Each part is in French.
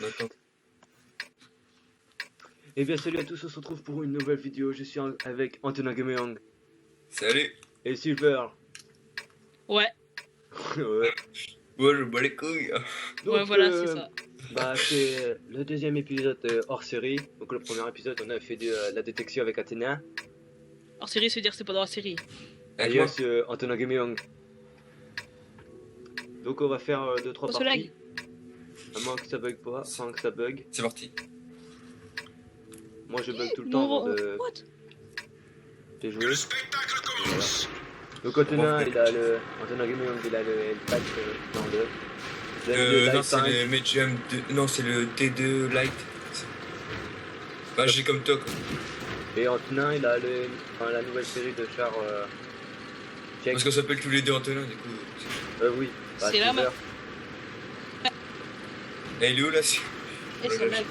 D'accord. Et bien salut à tous, on se retrouve pour une nouvelle vidéo. Je suis avec Antonin Gameong Salut. et Silver. Ouais, Ouais. Ouais, je bats les couilles. Donc, ouais, voilà, c'est ça. Bah, c'est le deuxième épisode hors série. Donc le premier épisode, on a fait de la détection avec Athéna. Hors série, ça veut dire que c'est pas dans la série. Avec moi. Alias Antonin Gameong. Donc on va faire 2-3 Oh, ce parties. lag. À moins que ça bug pas, enfin que ça bug. C'est parti. Moi je bug tout le temps avant de What? jouer. Voilà. Donc Antonin, il a le Antonin Gameong, il a le L-Pack dans le Non, c'est le Medium 2. Non, c'est le T2 Lite. Bah, j'ai comme toi, quoi. Et Antonin, il a la nouvelle série de chars tchèques. Parce qu'on s'appelle tous les deux Antonin, du coup. Oui. Bah, C'est la Silver. Et il est où là? Eh, c'est lag.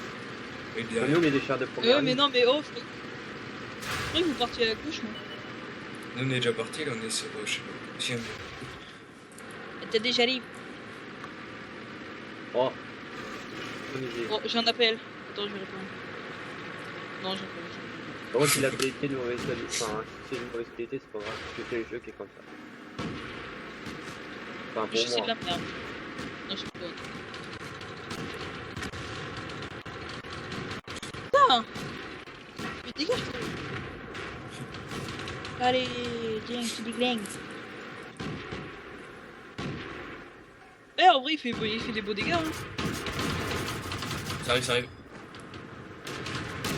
Il est Nous, derrière. on est des chars de première Mais ligne. non, mais oh, frère. Pourquoi vous partiez à la gauche, moi? Nous, on est déjà parti, là, on est sur. Je sais pas. Si, on est. T'as déjà libre. Oh. Bonne idée. Oh, j'ai un appel. Attends, je vais répondre. Non, j'ai pas. Par contre, si la qualité est de mauvaise qualité, enfin, si c'est une mauvaise qualité, c'est pas grave, parce que c'est le jeu qui est comme ça. Enfin, Je pour sais de moi. la merde. Non, je sais pas. Putain! Mais dégage, toi. Allez, viens, tu dis gling. Eh, en vrai, il fait des beaux dégâts, hein. Ça arrive, ça arrive.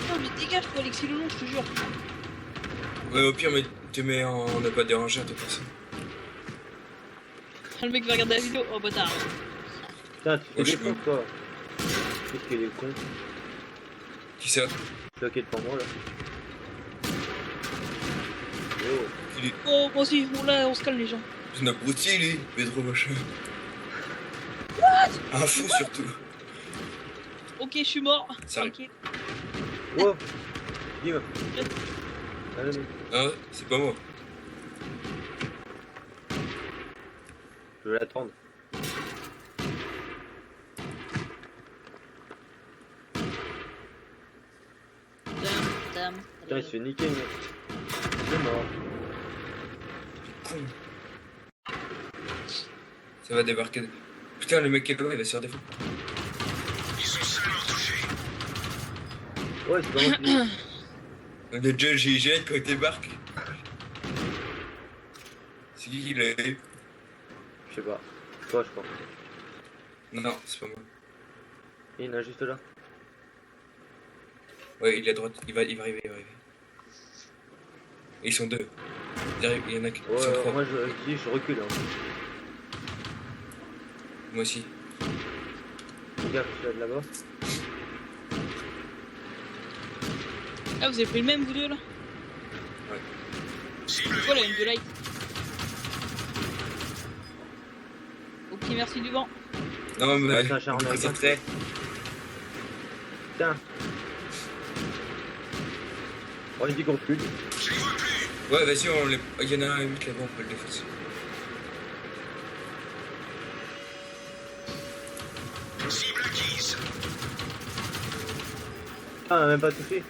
Non, mais dégage, toi, Alexis Lelon, je te jure. Ouais, au pire, mais tu mets en ne pas déranger à toute personne. Le mec va regarder la vidéo. Oh, bâtard. Putain, tu fais Oh, je des sais cons, toi. Qu'est-ce qu'il est con? Qui ça? Bloqué devant moi, là. Oh. Il est. Oh, moi aussi, oh là, on se calme, les gens. C'est un abruti, lui. Pedro machin. Un fou, surtout. Ok, je suis mort. Ça arrive. Tranquille. Oh. Dis-moi. Allez, Ah, c'est pas moi. je vais l'attendre. Dame. Putain, il se fait niquer, mec. Il est mort. Con. Ça va débarquer. Putain, le mec qui est là, il va se faire défendre. Ouais, c'est pas moi qui dis. On a déjà le GIGN quand il débarque. C'est qui l'a eu? Je sais pas. Toi, je crois. Non, c'est pas moi. Il y en a juste là. Ouais, il est à droite. Il va arriver, Et ils sont deux. Il y en a qui sont Ouais, trois. moi, je dis, je recule. Hein. Moi aussi. Regarde, je suis là là-bas. Ah, vous avez pris le même, vous deux, là? Ouais. C'est quoi la M2 Light? Ok, merci du vent. Non, mais. Ouais, c'est un char américain. très. Putain. Oh, il dit qu'on recule. Ouais, vas-y, on les. Il y en a un 8 là-bas, on peut le défoncer. Ah, on a même pas touché.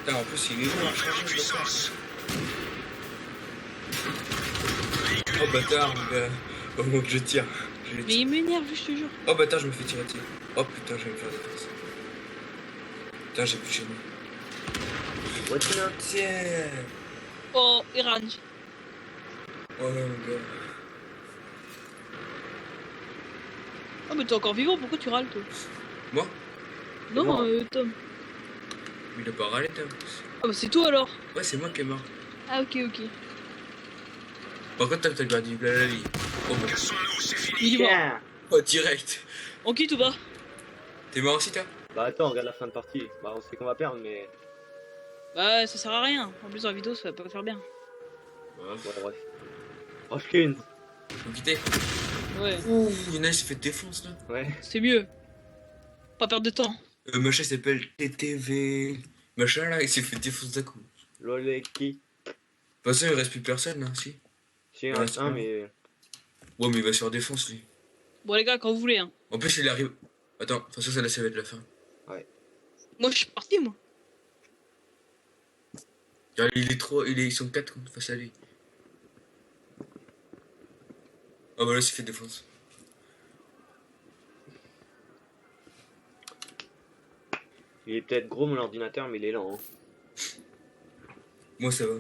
Putain, en plus, il est loin. Oh bâtard, mon gars. Au moment que je tire. Mais il m'énerve, je te jure. Oh bâtard, je me fais tirer dessus. Oh putain, je vais me faire défoncer. Putain, j'ai plus chez moi. Ouais, tiens. Tiens. Oh, Irange. Oh non, mon gars. Oh, mais t'es encore vivant, pourquoi tu râles, toi? Moi? Non, mort. Tom. Mais il a pas râlé, Tom. Ah, bah c'est toi alors. Ouais, c'est moi qui est mort. Ah, ok. Par contre, t'as gardé la vie. Oh bon. Il est mort. Tiens. Oh, direct. On quitte ou pas? T'es mort aussi, toi? Bah, attends, regarde la fin de partie. Bah, on sait qu'on va perdre, mais. Bah, ça sert à rien. En plus, dans la vidéo, ça va pas faire bien. Ouais, Ouais, bref. Oh, Shkin. faut quitter. Ouais, Ouh, il y en a, il s'est fait défoncer là. Ouais. c'est mieux. Pas perdre de temps. Machin il s'appelle TTV. Machin là, il s'est fait défoncer d'un coup. Loleki. De toute façon, il reste plus personne là, si. J'ai Ouais, un c'est 1, bon. mais. Ouais, mais il va sur défense, lui. Bon, les gars, quand vous voulez, hein. En plus, il arrive. Attends, de toute façon, ça va être la fin. Moi, je suis parti, moi. Regarde, ils sont 4 face à lui. Ah, bah là, c'est fait défense. Il est peut-être gros mon ordinateur, mais il est lent. Hein. Moi, ça va.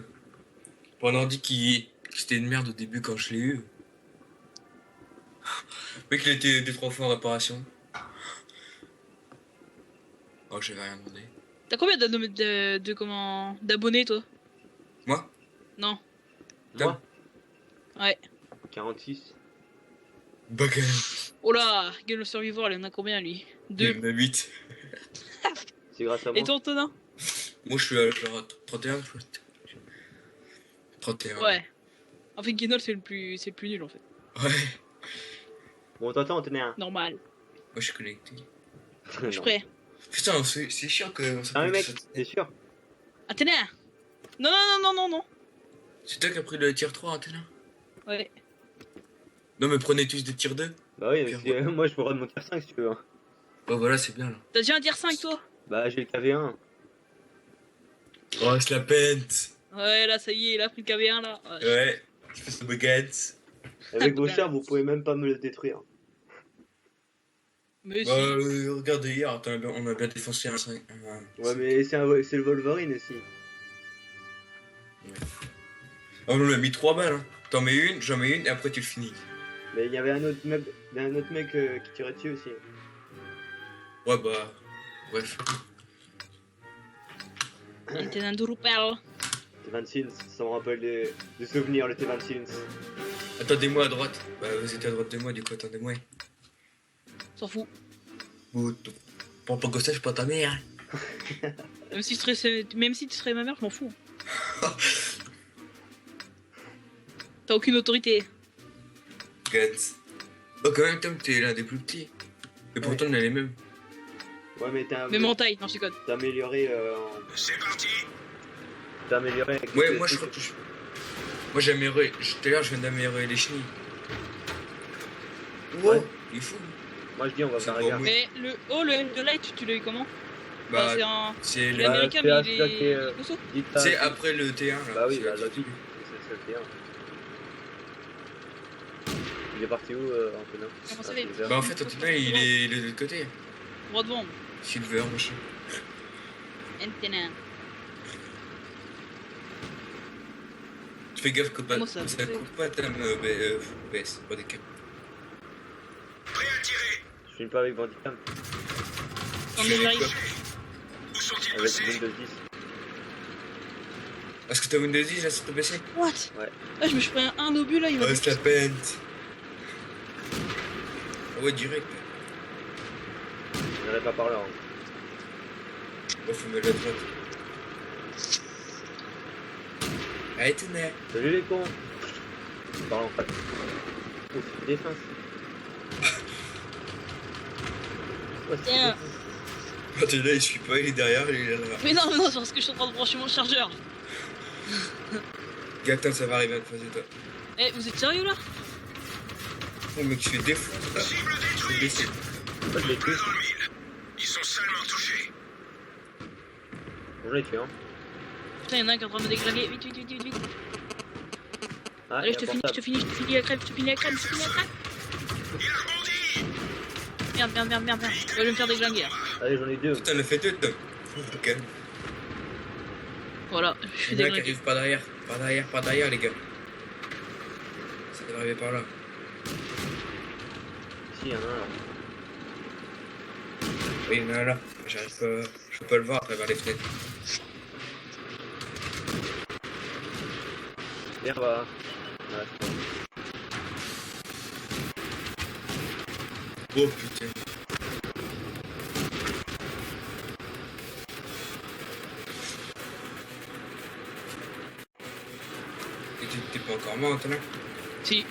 Pour un ordi c'était une merde au début quand je l'ai eu. Le mec, il a été 2-3 fois en réparation. Oh, j'avais rien demandé. T'as combien d'abonnés, toi? Moi? Non. Moi Ouais. 46. Bah, quand même. Oh là, Game of Survivor, il en a combien, lui? Il 2. y en a 8. C'est grâce à moi. Et toi, Antonin? Moi, je suis à genre 31, je crois. 31. Ouais. En fait, Guénol, c'est le plus nul, en fait. Ouais. Bon, t'entends, on tenait un. Normal. Moi, je suis connecté. Je suis prêt. Putain, c'est chiant quand même. Ah, mais mec, t'es sûr? Athéna! Non, non, non, non, non, non. C'est toi qui as pris le tier 3, Antenna? Ouais. Non, mais prenez tous des tiers 2. Bah oui, Puis mais moi je pourrais monter à 5 si tu veux. Hein. Oh, voilà, c'est bien là. T'as déjà un tier 5, toi? Bah j'ai le KV1. Oh, je la pente. Ouais, là, ça y est, il a pris le KV1, là. Ouais. Ouais, je fais ce baguette. Avec vos chars, vous pouvez même pas me le détruire. Mais Bah, si. regarde hier, on a bien défoncé un 5. Ouais, mais c'est le Wolverine aussi. Oh, on a mis 3 balles. Hein. T'en mets une, j'en mets une, et après tu le finis. Mais il y avait un autre mec qui tirait dessus aussi. Ouais, bah. Bref. Il était un Dourupel. T26, ça me rappelle des souvenirs, le T26. Attendez-moi à droite. Bah, vous étiez à droite de moi, du coup, attendez-moi. S'en fout. Pour pas gosser, je pas ta mère. Même si tu serais ma mère, je m'en fous. T'as aucune autorité. Guts. Oh, quand même, Tom, t'es l'un des plus petits. Et pourtant, on a les mêmes. Ouais, mais Même en taille, non, je déconne. t'as amélioré C'est parti. T'as amélioré avec Ouais, moi, je crois que moi, j'ai amélioré. Tout à l'heure, je viens d'améliorer les chenilles. Ouais. Il est fou. Moi je dis on va C'est faire bon, gaffe. oui. Mais le L de Light, tu l'as eu comment? Bah, C'est un. c'est Il le. est américain, c'est mais un il stock et, est. costaud. C'est après le T1 là. Bah oui, c'est bah là. logique. C'est le T1. Il est parti où, Antonin? Comment ça va? Bah en fait, Antonin, il est de l'autre côté. Droit devant. Silver, machin. Antenna. Tu fais gaffe que pas, Comment ça ça coupe pas ta BS, pas des câbles. Je filme pas avec Bandicam. Non, mais j'arrive. Avec Windows 10. Est-ce que t'as Windows 10 là sur ton PC? What? Ouais. Ah, je me suis pris un obus là, il va. Oh, c'est la peine. Ah ouais, direct. Je n'irai pas par là. Hein. Oh, faut mettre la droite. Allez, Tonnerre. Salut les cons. Parle en fait. Oh, c'est une défense. Oh, c'est une Tiens. défense. Antonin, il suit pas, il est derrière, il est là. Mais non, mais non, c'est parce que je suis en train de brancher mon chargeur. Gatin, ça va arriver à te face de toi. Eh, vous êtes sérieux là? Oh, mais tu fais défendre là. Je vais baisser. Oh, je l'ai tué. Ils sont seulement touchés. Bon, je l'ai tué, hein. Putain, y'en a un qui est en train de me déglinguer. Vite, vite, vite, vite, vite. Ah, Allez, il je y a te un finis, je portable. te finis, je te finis la crème, je te finis la crème, je te finis la crème. Il a rebondi. Merde, merde, merde, merde, merde. Je vais me faire déglinguer là. Allez, j'en ai deux. Putain, on a fait deux, Tom. Ok. Voilà, je suis Il y en a qui déglingué. arrivent par derrière. Par derrière, les gars. Ça devrait arriver par là. Si, il y en a un là. Oui, il y en a un là. J'arrive pas. Je peux pas le voir à travers les fenêtres. Viens, va. Ouais, c'est bon. Oh putain. Et t'es pas encore mort, Antonin? Si.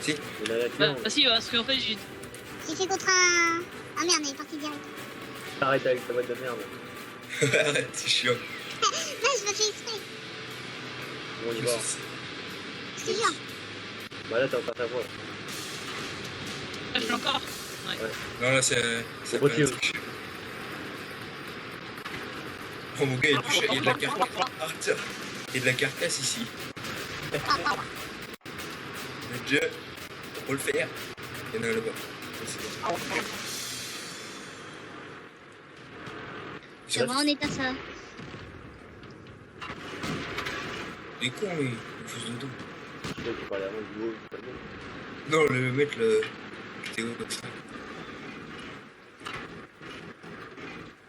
Si. Il a la Bah, clé. bah si, parce qu'en fait, j'ai. J'ai fait contre un. Ah merde, il est parti direct. Arrête avec ta boîte de merde. Arrête, c'est chiant. Non, je me fais exprès. Bon, on y va. Je te jure. Bah là, t'as encore ta voix. plus encore. Non, là, c'est pas un retire. truc. Oh mon gars, il y a de la carcasse. Ah, tiens. Il y a de la carcasse ici. Déjà, pour le faire. Il y en a là-bas. Ça, c'est bon. C'est vraiment en état ça. Il est con, lui. Il faut se dodo. Je sais que tu parlais avant du haut. c'est pas bien. Non, le mec, le. Théo, comme ça.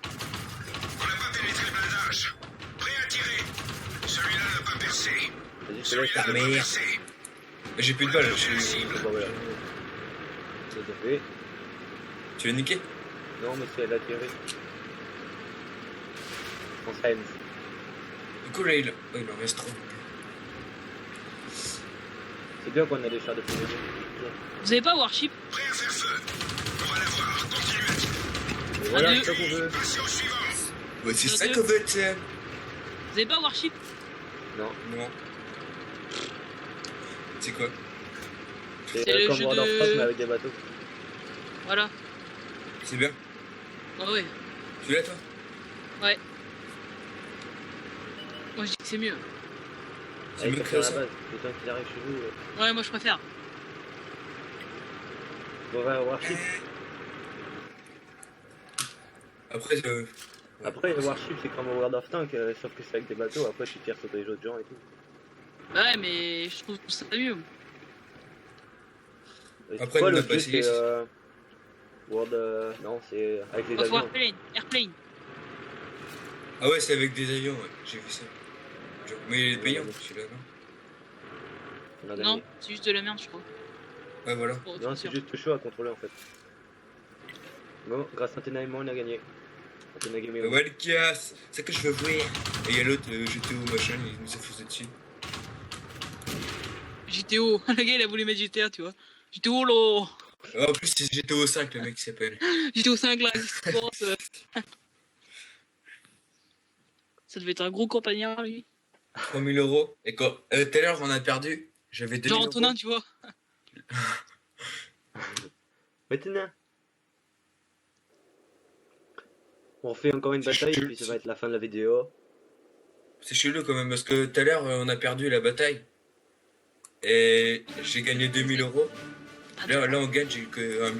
On n'a pas pénétré le blindage. Prêt à tirer. Celui-là n'a pas percé. Vas-y, je te laisse. Celui-là n'a pas merde. percé. Mais j'ai plus de balles, je suis. Bon, voilà. Ça t'a fait. Tu l'as niqué? Non, mais c'est elle a tiré. On s'aime. Du coup, là, il en reste trop. C'est bien qu'on a des chars de PVP. Vous avez pas Warship? Prêt à faire feu. On va la voir. Continuez à tirer. Et voilà, Adieu. c'est ça qu'on veut. Passez au suivant. Ouais, c'est Deux, ça deux. qu'on veut, tiens. Vous avez pas Warship? Non, Non. C'est quoi? c'est C'est le comme jeu World of de- Warcraft mais avec des bateaux. Voilà. C'est bien. Ah ouais. Tu l'as, toi? Moi je dis que c'est mieux. C'est Avec mieux comme que ça à ça. la base. Le temps qu'il arrive chez vous. Ouais, moi je préfère. On va Warship. Après, Après, Warship c'est comme World of Tank, sauf que c'est avec des bateaux. Après, tu tires sur les autres gens et tout. Ouais, mais je trouve ça mieux. Et Après, quoi, nous, on le a pas jeu, essayé, c'est c'est- World. Non, c'est avec les Off avions. Airplane. Airplane. Ah ouais, c'est avec des avions, ouais. J'ai vu ça. Mais il est payant, celui-là, non? On a Non, gagné. c'est juste de la merde, je crois. Ouais, voilà. Pour Non, être c'est sûr. juste chaud à contrôler en fait. Bon, grâce à Athéna et moi, on a gagné. Athéna Gaming. Ouais, le casse. C'est que je veux voir. Et il y a l'autre, GTO machin, il nous a foutu dessus. GTO. Le gars il a voulu mettre GTA, tu vois. GTO là. Ah, en plus, c'est GTO 5, le mec qui s'appelle. GTO 5 là. Ça devait être un gros campagnard lui. 3000 euros. Et quand tout à l'heure, on a perdu, j'avais 2000 Genre euros. Antonin, tu vois. Maintenant. On fait encore une bataille et puis ça va être la fin de la vidéo. C'est chelou quand même, parce que tout à l'heure, on a perdu la bataille. Et j'ai gagné 2000 euros. Là, on gagne, j'ai eu que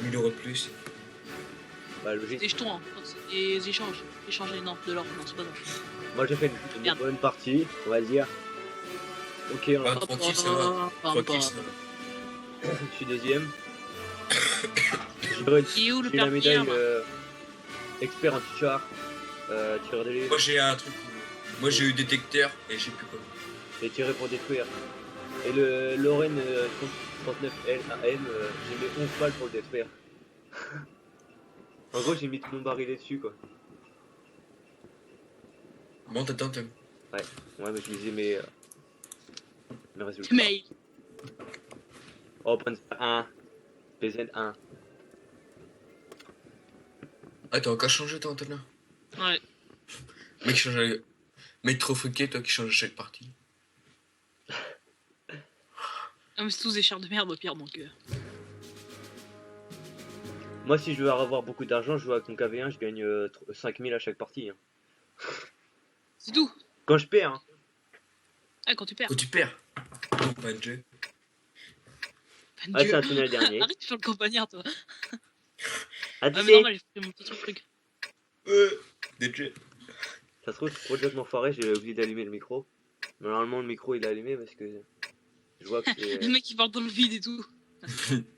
1000 euros de plus. Bah, logique. Des jetons, hein. C'est des échanges. Échanger, non, de l'or, non, c'est pas ça. Moi, j'ai fait une Merde. bonne partie, on va dire. Ok, on Ah, tranquille, ça va. Tranquille, ça va. je suis deuxième. Et où le J'ai la père médaille Pierre expert anti-char, tireur d'élite, Moi, j'ai un truc. Moi, j'ai eu détecteur et je sais plus quoi. et tiré pour détruire. Et le Lorraine 39L AM, j'ai mis 11 balles pour le détruire. En gros, j'ai mis tout mon barillet dessus quoi. Bon, t'attends, Ouais, mais je lisais mes résultats. Mais Oh, Panzer 1, PZ1. Ah, t'as encore changé, toi, Antonin? ouais. Mec, change. Mec, trop friqué, toi qui change à chaque partie. Ah, mais c'est tous des chars de merde au pire donc. Moi, si je veux avoir beaucoup d'argent, je joue avec mon KV1, je gagne 5000 à chaque partie. Hein. C'est tout. Quand je perds, hein. Ah, quand tu perds. Quand tu perds. Oh, pas de jeu. Pas de Ah, Dieu. c'est un tunnel dernier. Arrête de faire le campagnard, toi. Ah, Ah, tu mais sais, normal, j'ai pris mon petit truc. Des jeux. ça se trouve, je suis complètement foiré, j'ai oublié d'allumer le micro. Normalement, le micro il est allumé parce que je vois que c'est. Le mec il parle dans le vide et tout.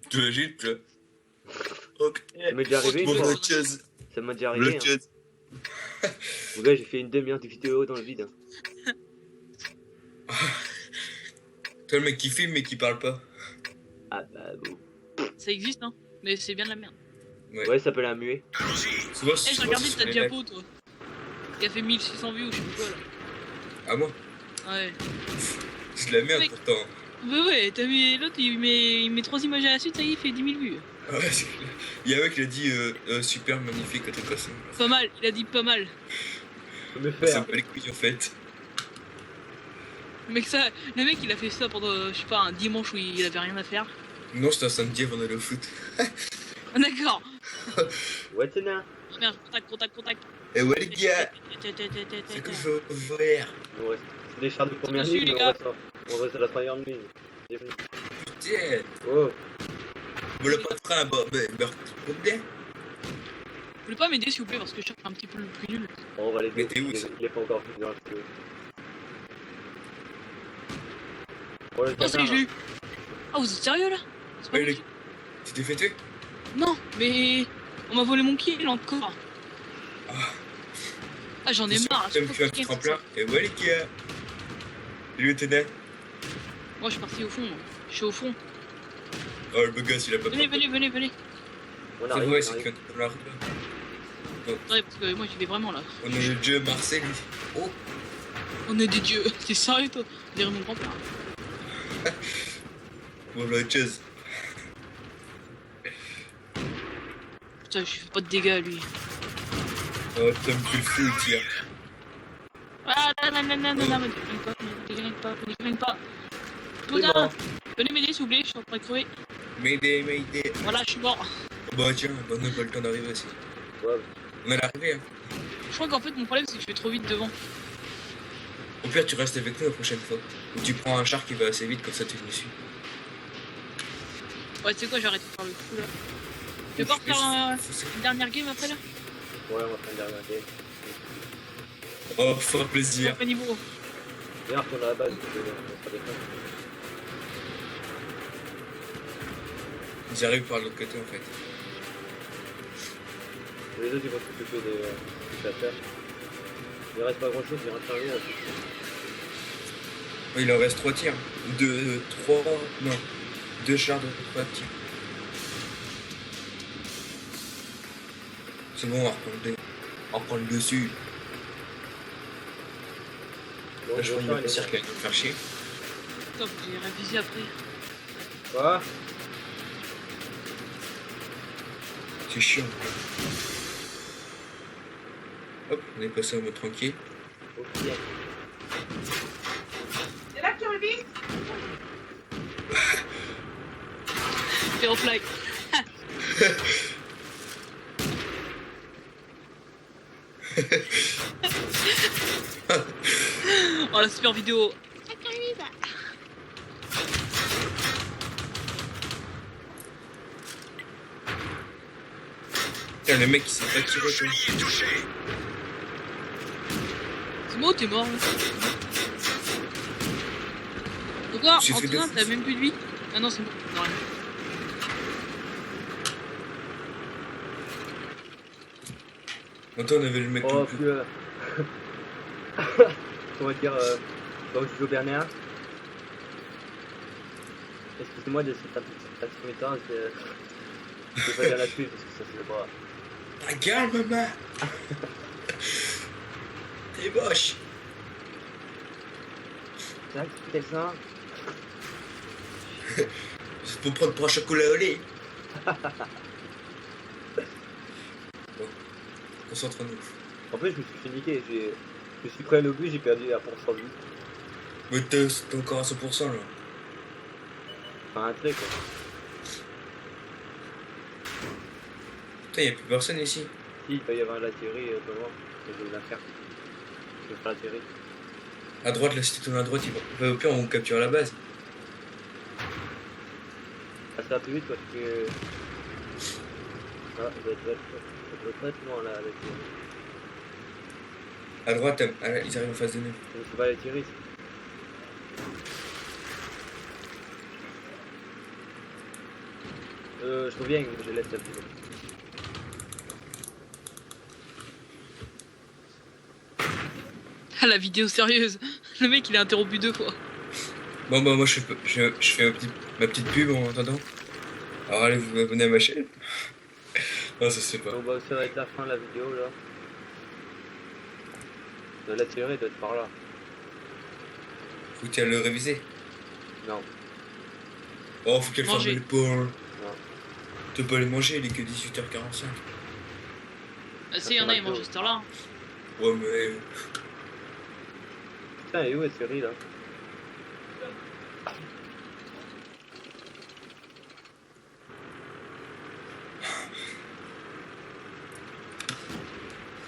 Tu imagines, tu vois. Ok. Ça m'est déjà arrivé, Bon, moi. Autre chose. Ça m'a déjà arrivé. Autre Hein. chose. Mon gars, j'ai fait une demi-heure de vidéo dans le vide. Toi, le mec qui filme mais qui parle pas. Ah bah bon. Ça existe, hein. Mais c'est bien de la merde. Ouais, ça s'appelle un muet. Allons-y. Souvent, Eh, j'ai regardé ta diapo, toi. Qui a fait 1600 vues ou je sais plus quoi là. Ah, moi, Ouais. c'est de la merde Mec. pourtant. Bah ouais, t'as vu, l'autre il met 3 images à la suite, ça y est, il fait 10 000 vues. Ouais, c'est clair. Il y a un mec qui a dit super magnifique à toute façon. Pas mal, il a dit pas mal. Faut me Ça faire. me bat les couilles en fait. Mec, ça, le mec il a fait ça pendant, je sais pas, un dimanche où il avait rien à faire. Non, c'était un samedi avant d'aller au foot. Ah, d'accord. Ouais, t'es nain. Oh, merde, contact. Et ouais, les gars, c'est que je veux faire. C'est des chars de première Dessus, ligne, les mais gars. on reste à la première ligne. Bienvenue. Putain, Oh, me le patron, bah, bien. Vous pouvez pas m'aider s'il vous plaît parce que je cherche un petit peu le plus nul. on va les Mais deux. t'es où, ça Il est pas encore fini dans le feu. Oh, le Oh, ça y est, je l'ai eu. Ah, vous êtes sérieux là? C'est pas Ouais, possible. Tu t'es fait tuer? Non, mais on m'a volé mon kill encore. Ah, j'en ai marre. Tu me fais un petit tremplin. Et ouais, les gars. Salut, Ténè. Moi, je suis parti au fond. Moi. Je suis au fond. Oh, le gosse, il a pas Venez. On C'est arrive, vrai, on c'est arrive. qu'on la route. Ouais, parce que moi, j'y vais vraiment là. On est le dieu Marcel. Oh, On est des dieux. T'es sérieux, toi? On dirait mon grand-père. voilà, jazz. Putain, je fais pas de dégâts, lui. Oh, putain, me fait le feu, le tir. Ah, non, me dégaine pas. C'est Putain, bon. venez m'aider, s'il vous plaît, je suis en train de crever. Mayday. Voilà, je suis mort. Oh, bah, tiens, bah, on n'a pas le temps d'arriver aussi. Ouais, On est arrivé, hein. Je crois qu'en fait, mon problème, c'est que je vais trop vite devant. Au pire, tu restes avec nous la prochaine fois. Ou tu prends un char qui va assez vite, comme ça tu me suis. Ouais, tu sais quoi, j'arrête de faire le fou là. Tu veux pas refaire une dernière game après là? ouais, on va faire une dernière game. Oh, fort plaisir. Après niveau. Viens, retourne à la base, on sera des fins. Ils arrivent par l'autre côté en fait. Les autres, ils vont s'occuper des affaires. Il reste pas grand chose, il reste un jour. Oh, il en reste 3 tirs. 2 chars de 3 tirs. C'est bon, on reprend le dessus. Bon, Là, je crois qu'il y a il pas est cirque qui va nous faire chier. Putain, faut que j'ai révisé après. Quoi? C'est chiant. Hop, on est passé en mode tranquille. Ok. Fais fly. Oh la super vidéo. Tiens, le mec il s'est pas tiré toi. Bouchelier touché. C'est moi ou t'es mort là? Pourquoi? J'ai fait Antonin, deux- t'as même plus de vie? Ah non, c'est bon. Non, rien. Antoine avait le mec Oh, le plus. puis on va dire, comme je joue Bernard. Excusez-moi de cette premier temps, je vais pas dire la suite parce que ça se fait pas. Ta gueule, maman. T'es moche. C'est vrai que c'est ça. C'est pour prendre pour un chocolat au lait. Bon, concentre-nous. En plus, je me suis fait niquer. Je suis prêt à l'obus, j'ai perdu à 100 vie. Mais t'es encore à 100% là. Enfin, un trait quoi. Putain, y'a plus personne ici. Si, il peut y avoir la série pas loin. Je vais la faire. Je vais faire la série. À droite, là, si tu tournes à droite, il va. Bah, au pire, on capture la base. Ah, ça va plus vite parce que. Ah, ça doit pas être loin là, la série. À droite, ils arrivent en face de nous. Je sais pas la série. Je reviens, je laisse la vidéo. Ah la vidéo sérieuse. Le mec il a interrompu 2 fois. Bon, bah, moi, je fais ma petite pub en attendant. Alors, allez vous abonner à ma chaîne. Non, ça se fait pas. Donc bah, ça va être la fin de la vidéo là. La série doit être par là. Faut qu'elle le réviser. Non. Oh, faut qu'elle ferme Manger. les portes. Non. Tu peux pas les manger, il est que 18h45. Ah si, y'en a, ils mangent à cette heure-là. Ouais, mais. Putain, elle est où la série là?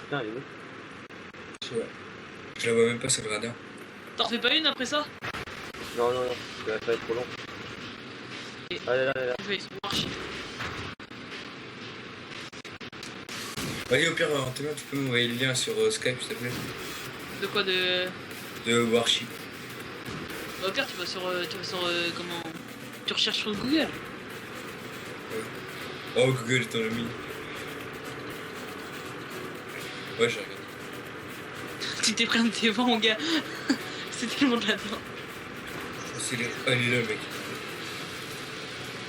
putain, elle est où? Je la vois même pas sur le radar. T'en refais pas une après ça? Non, non, non, ça va être trop long. Et- Ah, là, là, là. Je vais marcher. Allez, au pire, Antonin, tu peux m'envoyer le lien sur Skype, s'il te plaît. De quoi de. De Warship. Bah, au pire, tu vas sur. Comment. Tu recherches sur Google. Oh, Google, t'en as mis. Ouais, j'ai regardé. Tu t'es pris un de tes vents, mon gars. C'est tellement de la merde. C'est les... Ah, il est là, mec.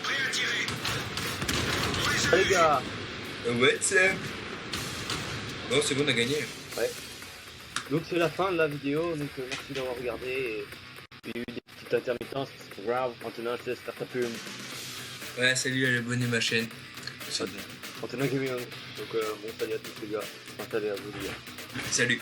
Prêt à tirer. Ah, les gars. Ouais, c'est... Non, c'est bon, on a gagné. Donc c'est la fin de la vidéo, donc merci d'avoir regardé. Et il y a eu des petites intermittences, c'est pas grave. Antonin, je te laisse faire ta pub. Ouais, salut, allez abonner ma chaîne. Antonin Gaming. Donc bon salut à tous les gars. Enfin, salut à vous les gars. Salut.